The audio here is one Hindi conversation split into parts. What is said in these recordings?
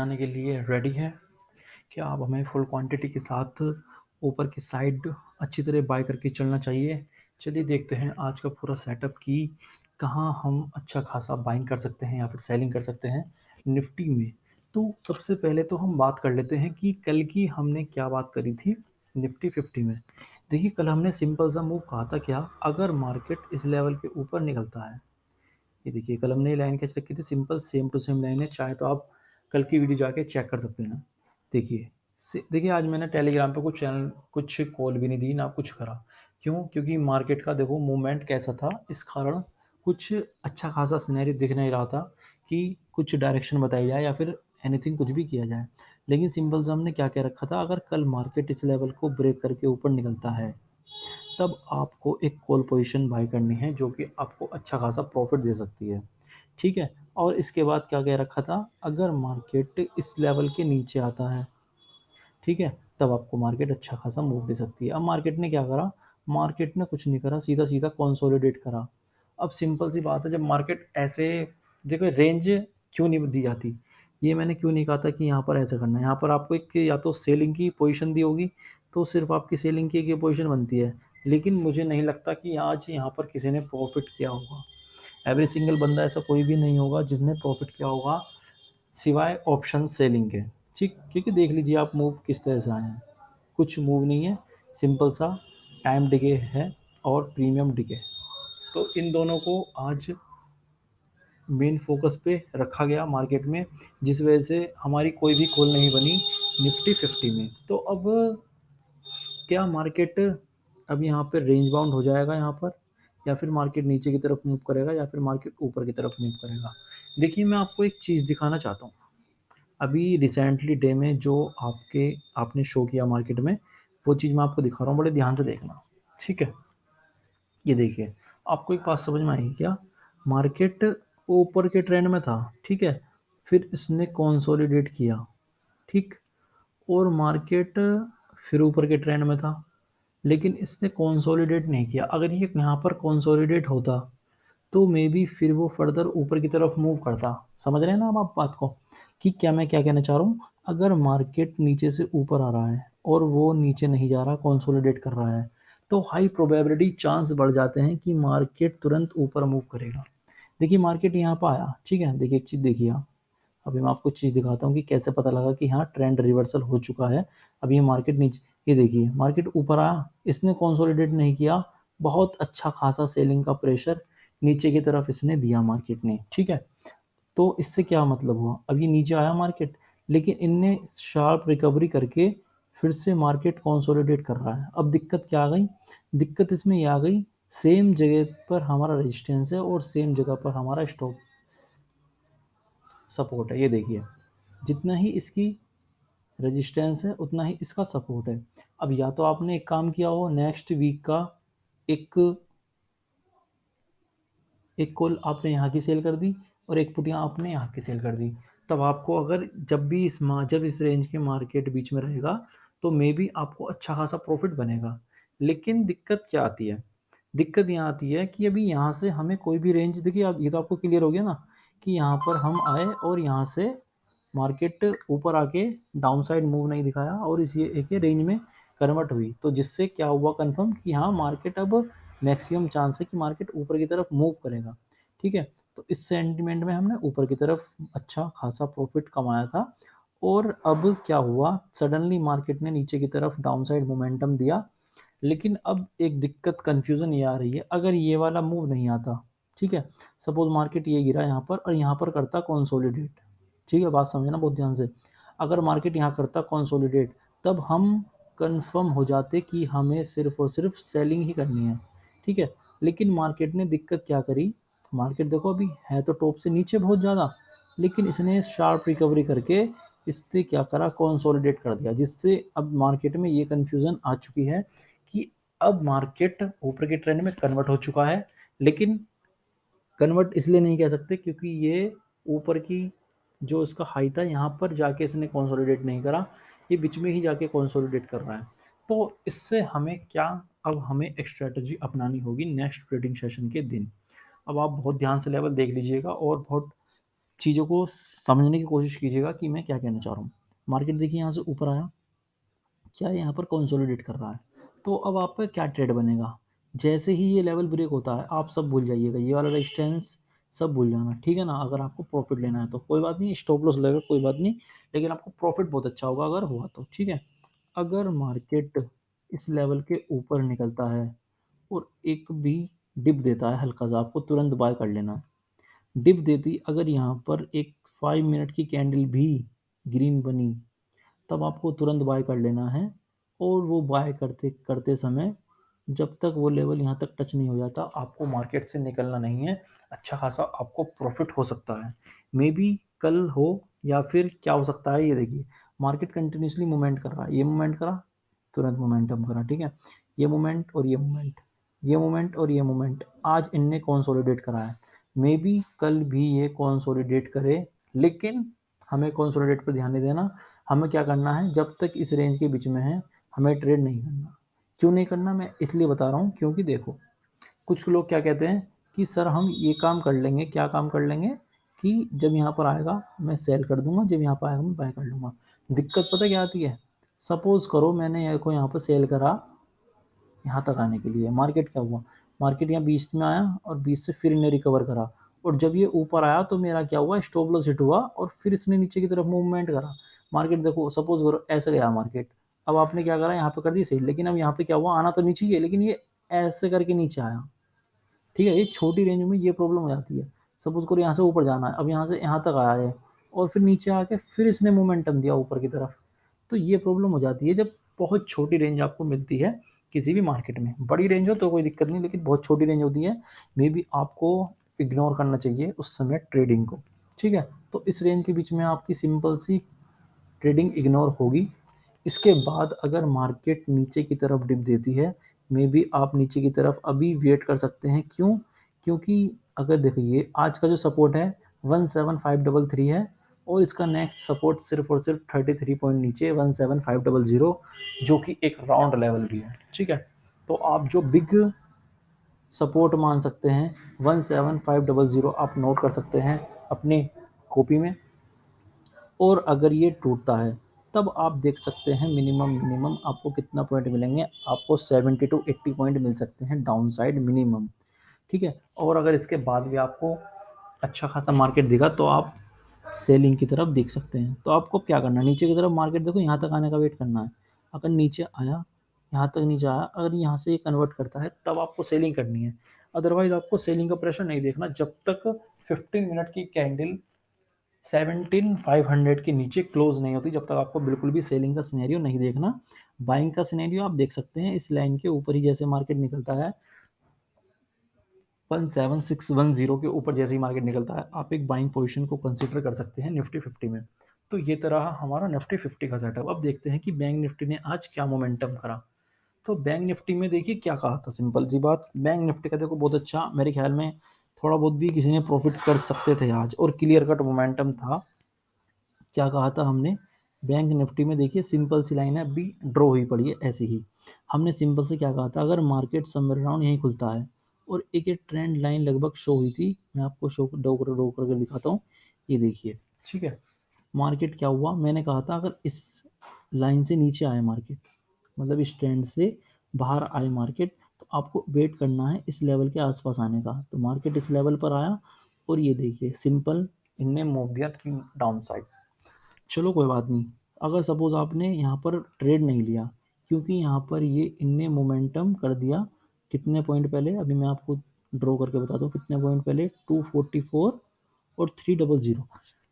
आने के लिए रेडी है। क्या आप हमें फुल क्वांटिटी के साथ ऊपर की साइड अच्छी तरह बाय करके चलना चाहिए। चलिए देखते हैं आज का पूरा सेटअप कि कहाँ हम अच्छा खासा बाइंग कर सकते हैं या फिर सेलिंग कर सकते हैं निफ्टी में। तो सबसे पहले तो हम बात कर लेते हैं कि कल की हमने क्या बात करी थी निफ्टी 50 में। देखिए कल हमने सिंपल सा मूव कहा था, क्या अगर मार्केट इस लेवल के ऊपर निकलता है। ये देखिए कल हमने लाइन कैच रखी थी, simple same to same line है, चाहे तो आप कल की वीडियो जाके चेक कर सकते हैं। देखिए देखिए आज मैंने टेलीग्राम पे कुछ कॉल भी नहीं दी ना कुछ करा। क्यों? क्योंकि मार्केट का देखो मूवमेंट कैसा था, इस कारण कुछ अच्छा खासा सिनेरियो दिख नहीं रहा था कि कुछ डायरेक्शन बताई जाए या फिर एनीथिंग कुछ भी किया जाए। लेकिन सिंपल सा हमने क्या कह रखा था, अगर कल मार्केट इस लेवल को ब्रेक करके ऊपर निकलता है तब आपको एक कॉल पोजीशन बाय करनी है जो कि आपको अच्छा खासा प्रॉफिट दे सकती है। ठीक है? और इसके बाद क्या कह रखा था, अगर मार्केट इस लेवल के नीचे आता है, ठीक है? तब आपको मार्केट अच्छा खासा मूव दे सकती है। अब मार्केट ने क्या करा? मार्केट ने कुछ नहीं करा, सीधा-सीधा कंसोलिडेट करा। अब सिंपल सी बात है, जब मार्केट ऐसे देखो रेंज क्यों नहीं दी जाती? ये मैंने क्यों नहीं कहा था कि यहाँ पर ऐसा करना है। यहाँ पर आपको एक या तो सेलिंग की पोजीशन दी होगी, तो सिर्फ़ आपकी सेलिंग की एक ही पोजीशन बनती है। लेकिन मुझे नहीं लगता कि आज यहाँ पर किसी ने प्रॉफ़िट किया होगा। एवरी सिंगल बंदा ऐसा कोई भी नहीं होगा जिसने प्रॉफ़िट किया होगा सिवाय ऑप्शन सेलिंग के। ठीक, क्योंकि देख लीजिए आप मूव किस तरह से आए हैं। कुछ मूव नहीं है, सिंपल सा टाइम डिके है और प्रीमियम डिके। तो इन दोनों को आज मेन फोकस पे रखा गया मार्केट में, जिस वजह से हमारी कोई भी कॉल नहीं बनी निफ्टी 50 में। तो अब क्या मार्केट अब यहाँ पे रेंज बाउंड हो जाएगा यहाँ पर, या फिर मार्केट नीचे की तरफ मूव करेगा या फिर मार्केट ऊपर की तरफ मूव करेगा। देखिए मैं आपको एक चीज़ दिखाना चाहता हूँ। अभी रिसेंटली डे में जो आपने शो किया मार्केट में, वो चीज़ मैं आपको दिखा रहा हूँ, बड़े ध्यान से देखना। ठीक है? ये देखिए, आपको एक बात समझ में आएगी क्या? मार्केट ऊपर के ट्रेंड में था, ठीक है? फिर इसने कंसोलिडेट किया, ठीक? और मार्केट फिर ऊपर के ट्रेंड में था, लेकिन इसने कंसोलिडेट नहीं किया। अगर ये यहाँ पर कंसोलिडेट होता तो मे बी फिर वो फर्दर ऊपर की तरफ मूव करता। समझ रहे हैं ना आप बात को कि क्या मैं क्या कहना चाह रहा हूँ? अगर मार्केट नीचे से ऊपर आ रहा है और वो नीचे नहीं जा रहा, कंसोलिडेट कर रहा है, तो हाई प्रोबेबिलिटी चांस बढ़ जाते हैं कि मार्केट तुरंत ऊपर मूव करेगा। देखिए मार्केट यहाँ पर आया, ठीक है? देखिए एक चीज़ देखिए आप। अभी मैं आपको चीज़ दिखाता हूँ कि कैसे पता लगा कि हाँ ट्रेंड रिवर्सल हो चुका है। अब ये मार्केट नीचे, ये देखिए मार्केट ऊपर आया, इसने कंसोलिडेट नहीं किया, बहुत अच्छा खासा सेलिंग का प्रेशर नीचे की तरफ इसने दिया मार्केट ने, ठीक है? तो इससे क्या मतलब हुआ, अब ये नीचे आया मार्केट, लेकिन इनने शार्प रिकवरी करके फिर से मार्केट कंसोलिडेट कर रहा है। अब दिक्कत क्या आ गई? दिक्कत इसमें ये आ गई, सेम जगह पर हमारा रेजिस्टेंस है और सेम जगह पर हमारा स्टॉप सपोर्ट है। ये देखिए, जितना ही इसकी रेजिस्टेंस है उतना ही इसका सपोर्ट है। अब या तो आपने एक काम किया हो, नेक्स्ट वीक का एक एक कॉल आपने यहाँ की सेल कर दी और एक पुट यहाँ आपने यहाँ की सेल कर दी। तब आपको अगर जब इस रेंज के मार्केट बीच में रहेगा, तो मे बी आपको अच्छा खासा प्रॉफिट बनेगा। लेकिन दिक्कत क्या आती है? दिक्कत यहाँ आती है कि अभी यहाँ से हमें कोई भी रेंज, देखिए आप ये तो आपको क्लियर हो गया ना कि यहाँ पर हम आए और यहाँ से मार्केट ऊपर आके डाउन साइड मूव नहीं दिखाया और इस ये एक ही रेंज में कन्वर्ट हुई। तो जिससे क्या हुआ कन्फर्म कि हाँ मार्केट अब मैक्सिमम चांस है कि मार्केट ऊपर की तरफ मूव करेगा। ठीक है? तो इस सेंटिमेंट में हमने ऊपर की तरफ अच्छा खासा प्रॉफिट कमाया था। और अब क्या हुआ, सडनली मार्केट ने नीचे की तरफ डाउन साइड मोमेंटम दिया। लेकिन अब एक दिक्कत कन्फ्यूज़न ये आ रही है, अगर ये वाला मूव नहीं आता, ठीक है? सपोज़ मार्केट ये गिरा यहाँ पर और यहाँ पर करता कंसोलिडेट, ठीक है? बात समझना बहुत ध्यान से। अगर मार्केट यहाँ करता कंसोलिडेट, तब हम कन्फर्म हो जाते कि हमें सिर्फ़ और सिर्फ़ सेलिंग ही करनी है, ठीक है? लेकिन मार्केट ने दिक्कत क्या करी, मार्केट देखो अभी है तो टॉप से नीचे बहुत ज़्यादा, लेकिन इसने शार्प रिकवरी करके इसने क्या करा, कंसोलिडेट कर दिया, जिससे अब मार्केट में ये कन्फ्यूज़न आ चुकी है कि अब मार्केट ऊपर के ट्रेंड में कन्वर्ट हो चुका है। लेकिन कन्वर्ट इसलिए नहीं कह सकते क्योंकि ये ऊपर की जो इसका हाई था यहाँ पर जाके इसने कंसोलिडेट नहीं करा, ये बीच में ही जाके कंसोलिडेट कर रहा है। तो इससे हमें क्या, अब हमें एक स्ट्रेटजी अपनानी होगी नेक्स्ट ट्रेडिंग सेशन के दिन। अब आप बहुत ध्यान से लेवल देख लीजिएगा और बहुत चीज़ों को समझने की कोशिश कीजिएगा कि मैं क्या कहना चाह रहा हूँ। मार्केट देखिए यहाँ से ऊपर आया, क्या यहाँ पर कंसोलिडेट कर रहा है, तो अब आपका क्या ट्रेड बनेगा? जैसे ही ये लेवल ब्रेक होता है, आप सब भूल जाइएगा, ये वाला रेजिस्टेंस सब भूल जाना, ठीक है ना? अगर आपको प्रॉफिट लेना है तो कोई बात नहीं, स्टॉप लॉस लगेगा कोई बात नहीं, लेकिन आपको प्रॉफिट बहुत अच्छा होगा अगर हुआ तो, ठीक है? अगर मार्केट इस लेवल के ऊपर निकलता है और एक भी डिप देता है हल्का सा, आपको तुरंत बाय कर लेना है। डिप देती अगर यहाँ पर एक 5 मिनट की कैंडल भी ग्रीन बनी, तब आपको तुरंत बाय कर लेना है, और वो बाय करते करते समय जब तक वो लेवल यहाँ तक टच नहीं हो जाता, आपको मार्केट से निकलना नहीं है। अच्छा खासा आपको प्रॉफिट हो सकता है, मे बी कल हो, या फिर क्या हो सकता है ये देखिए, मार्केट कंटिन्यूसली मूवमेंट कर रहा है, ये मूवमेंट करा, तुरंत मोमेंटम करा, ठीक है? ये मूवमेंट और ये मूवमेंट, ये मूवमेंट और ये मूवमेंट, आज इनने कॉन्सोलिडेट करा है, मे बी कल भी ये कॉन्सोलिडेट करे, लेकिन हमें कॉन्सोलिडेट पर ध्यान नहीं देना। हमें क्या करना है, जब तक इस रेंज के बीच में है, हमें ट्रेड नहीं करना। क्यों नहीं करना, मैं इसलिए बता रहा हूँ, क्योंकि देखो, कुछ लोग क्या कहते हैं कि सर हम ये काम कर लेंगे, क्या काम कर लेंगे, कि जब यहाँ पर आएगा मैं सेल कर दूंगा, जब यहाँ पर आएगा मैं बाय कर लूँगा। दिक्कत पता क्या आती है? सपोज करो मैंने ये को यहाँ पर सेल करा, यहाँ तक आने के लिए मार्केट क्या हुआ, मार्केट यहाँ 20 में आया और 20 से फिर इन्हें रिकवर करा, और जब ये ऊपर आया तो मेरा क्या हुआ, स्टॉप लॉस हिट हुआ, और फिर इसने नीचे की तरफ मूवमेंट करा। मार्केट देखो, सपोज करो ऐसे गया मार्केट, अब आपने क्या करा, यहाँ पे कर दी सही, लेकिन अब यहाँ पे क्या हुआ, आना तो नीचे ही है, लेकिन ये ऐसे करके नीचे आया, ठीक है? ये छोटी रेंज में ये प्रॉब्लम हो जाती है। सपोज करो यहाँ से ऊपर जाना है, अब यहाँ से यहाँ तक आया है, और फिर नीचे आके फिर इसने मोमेंटम दिया ऊपर की तरफ, तो ये प्रॉब्लम हो जाती है जब बहुत छोटी रेंज आपको मिलती है किसी भी मार्केट में। बड़ी रेंज हो तो कोई दिक्कत नहीं, लेकिन बहुत छोटी रेंज होती है, मे बी आपको इग्नोर करना चाहिए उस समय ट्रेडिंग को, ठीक है? तो इस रेंज के बीच में आपकी सिंपल सी ट्रेडिंग इग्नोर होगी। इसके बाद अगर मार्केट नीचे की तरफ डिप देती है, मे बी आप नीचे की तरफ अभी वेट कर सकते हैं। क्यों? क्योंकि अगर देखिए आज का जो सपोर्ट है 17533 है, और इसका नेक्स्ट सपोर्ट सिर्फ और सिर्फ 33 पॉइंट नीचे 17500, जो कि एक राउंड लेवल भी है, ठीक है? तो आप जो बिग सपोर्ट मान सकते हैं 17500, आप नोट कर सकते हैं अपनी कॉपी में। और अगर ये टूटता है, तब आप देख सकते हैं मिनिमम मिनिमम आपको कितना पॉइंट मिलेंगे, आपको 70 टू 80 पॉइंट मिल सकते हैं डाउन साइड मिनिमम, ठीक है? और अगर इसके बाद भी आपको अच्छा खासा मार्केट दिखा तो आप सेलिंग की तरफ देख सकते हैं। तो आपको क्या करना है, नीचे की तरफ मार्केट देखो, यहाँ तक आने का वेट करना है। अगर नीचे आया, यहाँ तक नीचे आया, अगर यहाँ से ये कन्वर्ट करता है, तब आपको सेलिंग करनी है। अदरवाइज आपको सेलिंग का प्रेशर नहीं देखना जब तक 15 मिनट की कैंडल 17,500 के नीचे क्लोज नहीं होती, जब तक आपको बिल्कुल भी सेलिंग का सिनेरियो नहीं देखना। बाइंग का सिनेरियो आप देख सकते हैं, इस लाइन के ऊपर ही जैसे मार्केट निकलता है, 17610 के ऊपर जैसे ही मार्केट निकलता है, आप एक बाइंग पोजीशन को कंसीडर कर सकते हैं निफ्टी 50 में। तो ये तरह हमारा निफ्टी 50 का सेटअप। अब देखते हैं कि बैंक निफ्टी ने आज क्या मोमेंटम करा। तो बैंक निफ्टी में देखिए क्या कहा था, सिंपल सी बात, बैंक निफ्टी का देखो बहुत अच्छा, मेरे ख्याल में थोड़ा बहुत भी किसी ने प्रॉफिट कर सकते थे आज, और क्लियर कट मोमेंटम था। क्या कहा था हमने, बैंक निफ्टी में देखिए सिंपल सी लाइन है, अभी ड्रॉ हुई पड़ी है ऐसी ही। हमने सिंपल से क्या कहा था, अगर मार्केट समवेयर अराउंड यहीं खुलता है, और एक एक ट्रेंड लाइन लगभग शो हुई थी, मैं आपको शो ड्रॉ करके दिखाता हूँ, ये देखिए, ठीक है? मार्केट क्या हुआ, मैंने कहा था अगर इस लाइन से नीचे आए मार्केट, मतलब इस ट्रेंड से बाहर आए मार्केट, तो आपको वेट करना है इस लेवल के आसपास आने का। तो मार्केट इस लेवल पर आया, और ये देखिए सिंपल इनने मूव दिया डाउन साइड। चलो कोई बात नहीं, अगर सपोज आपने यहाँ पर ट्रेड नहीं लिया, क्योंकि यहाँ पर ये इनने मोमेंटम कर दिया, कितने पॉइंट पहले, अभी मैं आपको ड्रॉ करके बताता हूँ कितने पॉइंट पहले, 244 और 300।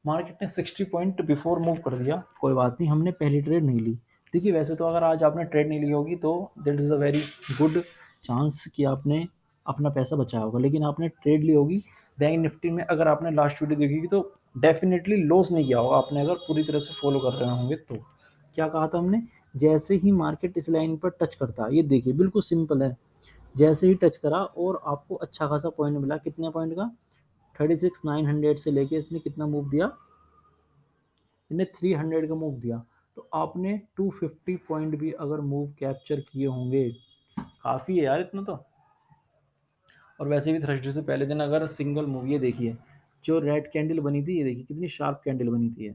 मार्केट ने 60 पॉइंट बिफोर मूव कर दिया, कोई बात नहीं, हमने पहली ट्रेड नहीं ली। देखिए वैसे तो अगर आज आपने ट्रेड नहीं ली होगी तो that is a very good chance कि आपने अपना पैसा बचाया होगा, लेकिन आपने ट्रेड ली होगी बैंक निफ्टी में। अगर आपने लास्ट वीडियो देखी तो डेफिनेटली लॉस नहीं किया होगा आपने, अगर पूरी तरह से फॉलो कर रहे होंगे तो। क्या कहा था हमने, जैसे ही मार्केट इस लाइन पर टच करता है, ये देखिए बिल्कुल सिंपल है, जैसे ही टच करा और आपको अच्छा खासा पॉइंट मिला, कितने पॉइंट का, 36,900 से लेके इसने कितना मूव दिया, इसने 300 का मूव दिया, तो आपने 250 पॉइंट भी अगर मूव कैप्चर किए होंगे, काफ़ी है यार इतना तो। और वैसे भी थर्सडे से पहले दिन अगर सिंगल मूव, ये देखिए जो रेड कैंडल बनी थी, ये देखिए कितनी शार्प कैंडल बनी थी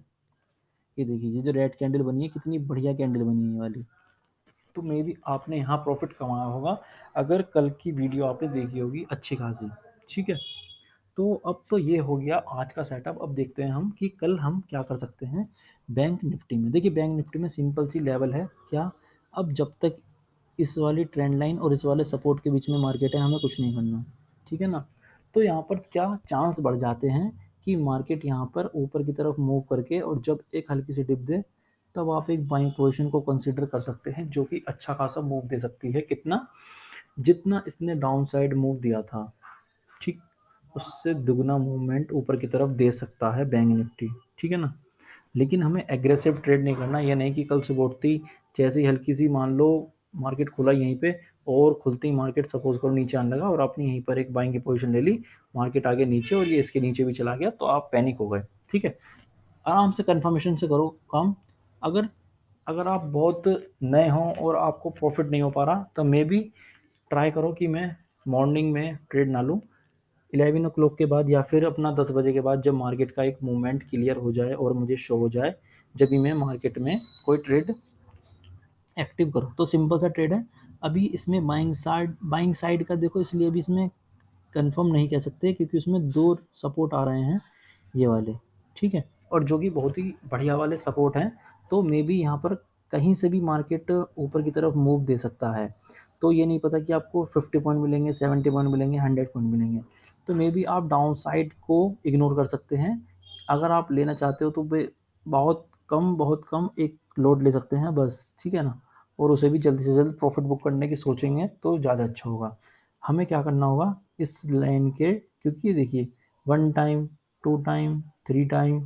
ये देखिए ये जो रेड कैंडल बनी है कितनी बढ़िया कैंडल बनी है ये वाली। तो मे बी आपने यहाँ प्रॉफिट कमाया होगा अगर कल की वीडियो आपने देखी होगी अच्छी खासी। ठीक है, तो अब तो ये हो गया आज का सेटअप। अब देखते हैं हम कि कल हम क्या कर सकते हैं बैंक निफ्टी में। देखिए बैंक निफ्टी में सिंपल सी लेवल है क्या, अब जब तक इस वाली ट्रेंड लाइन और इस वाले सपोर्ट के बीच में मार्केट है हमें कुछ नहीं करना। ठीक है ना, तो यहाँ पर क्या चांस बढ़ जाते हैं कि मार्केट यहाँ पर ऊपर की तरफ मूव करके और जब एक हल्की सी डिप दे तब आप एक बाइंग पोजीशन को कंसीडर कर सकते हैं जो कि अच्छा खासा मूव दे सकती है। कितना, जितना इसने डाउन साइड मूव दिया था, ठीक, उससे दुगना मूवमेंट ऊपर की तरफ दे सकता है बैंक निफ्टी। ठीक है ना, लेकिन हमें एग्रेसिव ट्रेड नहीं करना। ये नहीं कि कल सुबह उठती जैसे ही हल्की सी मान लो मार्केट खुला यहीं पे और खुलते ही मार्केट सपोज करो नीचे आने लगा और आपने यहीं पर एक बाइंग की पोजीशन ले ली, मार्केट आगे नीचे और ये इसके नीचे भी चला गया तो आप पैनिक हो गए। ठीक है, आराम से कंफर्मेशन से करो काम। अगर अगर आप बहुत नए हों और आपको प्रॉफिट नहीं हो पा रहा तो मे बी ट्राई करो कि मैं मॉर्निंग में ट्रेड ना लूँ 11 o'clock के बाद, या फिर अपना 10 बजे के बाद जब मार्केट का एक मूवमेंट क्लियर हो जाए और मुझे शो हो जाए जब भी मैं मार्केट में कोई ट्रेड एक्टिव करो। तो सिंपल सा ट्रेड है। अभी इसमें बाइंग साइड का देखो, इसलिए अभी इसमें कंफर्म नहीं कह सकते क्योंकि उसमें दो सपोर्ट आ रहे हैं ये वाले। ठीक है, और जो कि बहुत ही बढ़िया वाले सपोर्ट हैं। तो मे बी यहाँ पर कहीं से भी मार्केट ऊपर की तरफ मूव दे सकता है। तो ये नहीं पता कि आपको 50 पॉइंट मिलेंगे, 70 पॉइंट मिलेंगे, 100 पॉइंट मिलेंगे। तो मे बी आप डाउन साइड को इग्नोर कर सकते हैं। अगर आप लेना चाहते हो तो बहुत कम एक लोड ले सकते हैं बस। ठीक है ना, और उसे भी जल्दी से जल्द प्रॉफिट बुक करने की सोचेंगे तो ज़्यादा अच्छा होगा। हमें क्या करना होगा इस लाइन के, क्योंकि देखिए 1 time, 2 time, 3 time,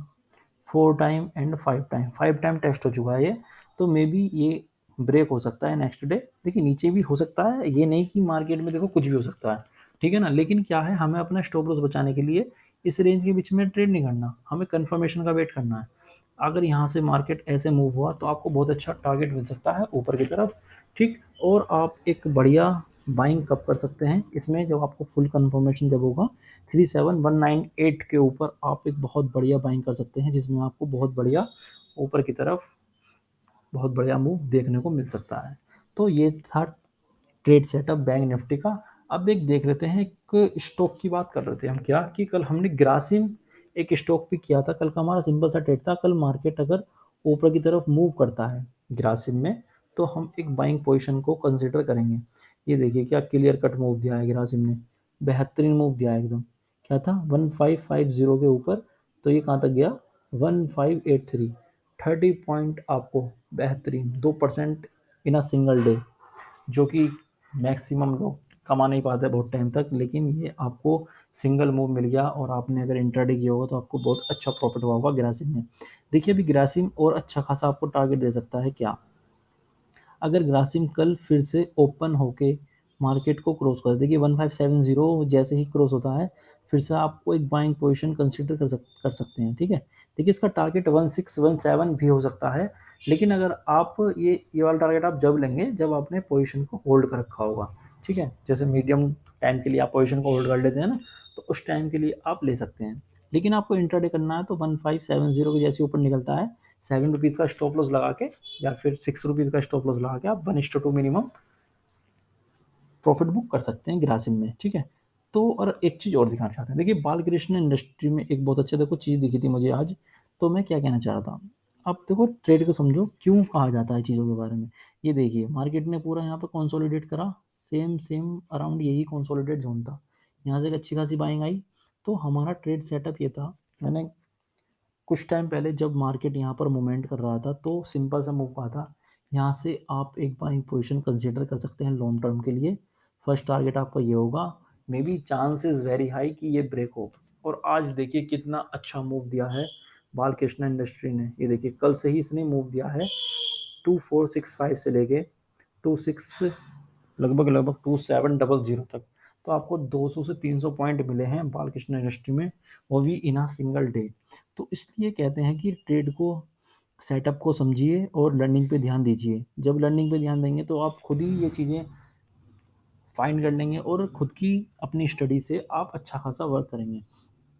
4 time and 5 time, 5 time test हो चुका है ये। तो मे बी ये ब्रेक हो सकता है नेक्स्ट डे। देखिए नीचे भी हो सकता है, ये नहीं कि मार्केट में देखो कुछ भी हो सकता है। ठीक है ना, लेकिन क्या है हमें अपना स्टॉप लॉस बचाने के लिए इस रेंज के बीच में ट्रेड नहीं करना, हमें कंफर्मेशन का वेट करना है। अगर यहाँ से मार्केट ऐसे मूव हुआ तो आपको बहुत अच्छा टारगेट मिल सकता है ऊपर की तरफ। ठीक, और आप एक बढ़िया बाइंग कब कर सकते हैं इसमें, जब आपको फुल कंफर्मेशन जब होगा 37198 के ऊपर आप एक बहुत बढ़िया बाइंग कर सकते हैं जिसमें आपको बहुत बढ़िया ऊपर की तरफ बहुत बढ़िया मूव देखने को मिल सकता है। तो ये था ट्रेड सेटअप बैंक निफ्टी का। अब एक देख लेते हैं, एक स्टॉक की बात कर रहे थे हम क्या कि कल हमने ग्रासिम एक स्टॉक भी किया था। कल का हमारा सिंपल सा ट्रेड था, कल मार्केट अगर ऊपर की तरफ मूव करता है ग्रासिम में तो हम एक बाइंग पोजीशन को कंसिडर करेंगे। ये देखिए क्या क्लियर कट मूव दिया है ग्रासिम ने, बेहतरीन मूव दिया है एकदम। क्या था 1550 के ऊपर, तो ये कहाँ तक गया 1583, 30 पॉइंट आपको बेहतरीन 2% इन अ सिंगल डे, जो कि मैक्सिमम लोग कमा नहीं पाते बहुत टाइम तक। लेकिन ये आपको सिंगल मूव मिल गया और आपने अगर इंट्राडे किया होगा तो आपको बहुत अच्छा प्रॉफिट हुआ होगा ग्रासिम में। देखिए अभी ग्रासिम और अच्छा खासा आपको टारगेट दे सकता है क्या, अगर ग्रासिम कल फिर से ओपन होके मार्केट को क्रॉस कर, देखिए 1570 जैसे ही क्रॉस होता है फिर से आपको एक बाइंग पोजीशन कंसीडर कर सकते हैं। ठीक है, देखिए इसका टारगेट 1617 भी हो सकता है। लेकिन अगर आप ये वाला टारगेट आप जब लेंगे जब आपने पोजीशन को होल्ड कर रखा होगा। ठीक है, जैसे मीडियम टाइम के लिए आप पोजीशन को होल्ड कर लेते हैं ना, तो उस टाइम के लिए आप ले सकते हैं। लेकिन आपको इंट्राडे करना है तो 1570 के जैसे ऊपर निकलता है ₹7 का स्टॉप लॉस लगा के या फिर ₹6 का स्टॉप लॉस लगा के आप 1:2 मिनिमम प्रॉफिट बुक कर सकते हैं ग्रासिम में। ठीक है, तो और एक चीज़ और दिखाना चाहते हैं, देखिए बालकृष्ण इंडस्ट्री में एक बहुत अच्छा देखो चीज़ दिखी थी मुझे आज। तो मैं क्या कहना चाह रहा था, आप देखो ट्रेड को समझो क्यों कहा जाता है चीज़ों के बारे में। ये देखिए मार्केट ने पूरा यहाँ पर कंसोलिडेट करा, सेम सेम अराउंड यही कंसोलिडेट जोन था, यहाँ से एक अच्छी खासी बाइंग आई। तो हमारा ट्रेड सेटअप ये था, मैंने कुछ टाइम पहले जब मार्केट यहाँ पर मूवमेंट कर रहा था तो सिंपल सा मूव कहा था, यहाँ से आप एक बाइंग पोजीशन कंसीडर कर सकते हैं लॉन्ग टर्म के लिए। फर्स्ट टारगेट आपका ये होगा, may be chances very high कि ये ब्रेक हो। और आज देखिए कितना अच्छा मूव दिया है बालकृष्ण इंडस्ट्री ने। ये देखिए कल से ही इसने मूव दिया है 2465 से लेके 26 लगभग लगभग 2700 तक। तो आपको 200 से 300 पॉइंट मिले हैं बालकृष्ण इंडस्ट्री में, वो भी इन अ सिंगल डे। तो इसलिए कहते हैं कि ट्रेड को सेटअप को समझिए और लर्निंग पे ध्यान दीजिए। जब लर्निंग पे ध्यान देंगे तो आप खुद ही ये चीज़ें फाइंड कर लेंगे और खुद की अपनी स्टडी से आप अच्छा खासा वर्क करेंगे।